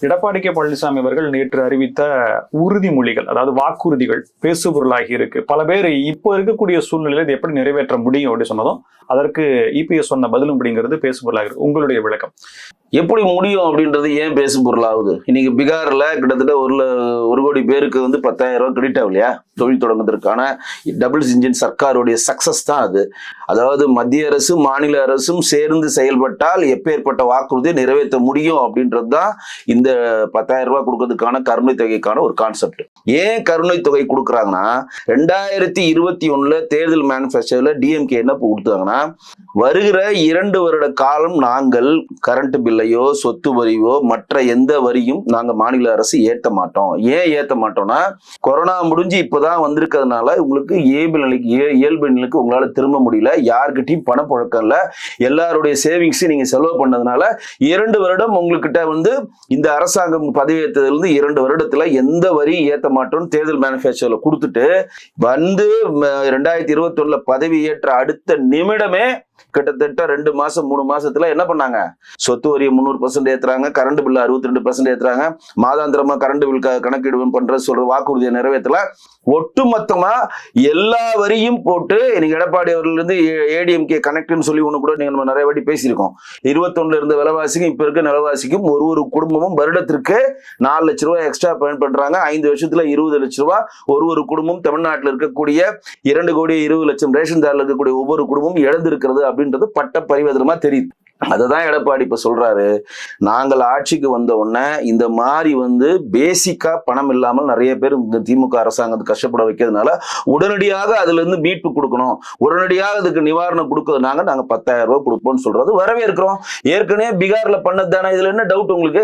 Edappadi K Palaniswami அவர்கள் நேற்று அறிவித்த உறுதிமொழிகள், அதாவது வாக்குறுதிகள் பேசுபொருளாகி இருக்கு. பல பேர் இப்போ இருக்கக்கூடிய சூழ்நிலையில இது எப்படி நிறைவேற்ற முடியும் அப்படின்னு சொன்னதும் அதற்கு இபிஎஸ் சொன்ன பதிலும் அப்படிங்கிறது பேசுபொருளாக இருக்கு. உங்களுடைய விளக்கம் எப்படி முடியும் அப்படின்றது ஏன் பேசு பொருளாகுது? இன்னைக்கு பீகார்ல கிட்டத்தட்ட ஒரு கோடி பேருக்கு 10,000 ரூபாய் கிரெடிட் ஆகும் இல்லையா? தொழில் தொடங்குவதற்கான டபுள் இன்ஜின் சர்க்காருடைய சக்சஸ் தான் அது. அதாவது மத்திய அரசும் மாநில அரசும் சேர்ந்து செயல்பட்டால் எப்பேற்பட்ட வாக்குறுதியை நிறைவேற்ற முடியும் அப்படின்றது தான் இந்த 10,000 ரூபாய் கொடுக்கறதுக்கான கருணை தொகைக்கான ஒரு கான்செப்ட். ஏன் கருணை தொகை கொடுக்குறாங்கன்னா, 2021 தேர்தல் மேனிஃபெஸ்டோல டிஎம்கே என்ன கொடுத்தாங்கன்னா, வருகிற 2 வருட காலம் நாங்கள் கரண்ட் பில்லையோ சொத்து வரியோ மற்ற எந்த வரியும் நாங்க மாநில அரசு ஏற்ற மாட்டோம். ஏன் ஏற்ற மாட்டோம்னா, கொரோனா முடிஞ்சு இப்பதான் வந்திருக்கிறதுனால உங்களுக்கு இயல்பு நிலைக்கு உங்களால திரும்ப முடியல, யாருக்கிட்டையும் பணப்புழக்கம் இல்ல, எல்லாருடைய சேவிங்ஸ் நீங்க செலவு பண்ணதுனால 2 வருடம் உங்ககிட்ட இந்த அரசாங்கம் பதவியேற்றதுல இருந்து 2 வருடத்துல எந்த வரி ஏற்ற மாட்டோம்னு தேர்தல் மேனிஃபெஸ்டோல கொடுத்துட்டு 2021 பதவி ஏற்ற அடுத்த நிமிடமே கிட்டத்தட்ட 2 மாசம் 3 மாசத்துல என்ன பண்ணாங்க? சொத்து வரியை 300% ஏத்துறாங்க, கரண்ட் பில் 62% ஏத்துறாங்க, மாதாந்திரமா கரண்ட் பில் கணக்கீடு பண்ற சொல்ற வாக்குறுதியை நிறைவேற்றல. ஒட்டுமொத்தமா எல்லா வரியும் போட்டு இன்னைக்கு எடப்பாடி அவர்கள் இருந்து ஏடிஎம்கே கனெக்ட்னு சொல்லி ஒண்ணு கூட நம்ம நிறைய வாட்டி பேசியிருக்கோம். 21 இருந்த விலைவாசிக்கும் இப்ப இருக்க நிலவாசிக்கும் ஒரு குடும்பமும் வருடத்திற்கு 4 லட்சம் ரூபாய் எக்ஸ்ட்ரா பயன் பண்றாங்க. 5 வருஷத்துல 20 லட்சம் ரூபாய் ஒரு குடும்பம், தமிழ்நாட்டில் இருக்கக்கூடிய 2,20,00,000 ரேஷன் தாரில் இருக்கக்கூடிய ஒவ்வொரு குடும்பமும் இழந்திருக்கிறது அப்படின்றது பட்ட பரிவர்த்தனமா தெரியுது. அததான் எடப்பாடி இப்ப சொல்றாரு, நாங்கள் ஆட்சிக்கு வந்த உடனே இந்த மாதிரி பேசிக்கா பணம் இல்லாமல் நிறைய பேர் இந்த திமுக அரசாங்கத்தை கஷ்டப்பட வைக்கிறதுனால உடனடியாக அதுல இருந்து மீட்பு கொடுக்கணும், உடனடியாக அதுக்கு நிவாரணம் கொடுக்கறதுனாங்க நாங்க 10,000 ரூபாய் கொடுப்போம்னு சொல்றது வரவேற்கிறோம். ஏற்கனவே பீகார்ல பண்ணது தானே, இதுல என்ன டவுட் உங்களுக்கு?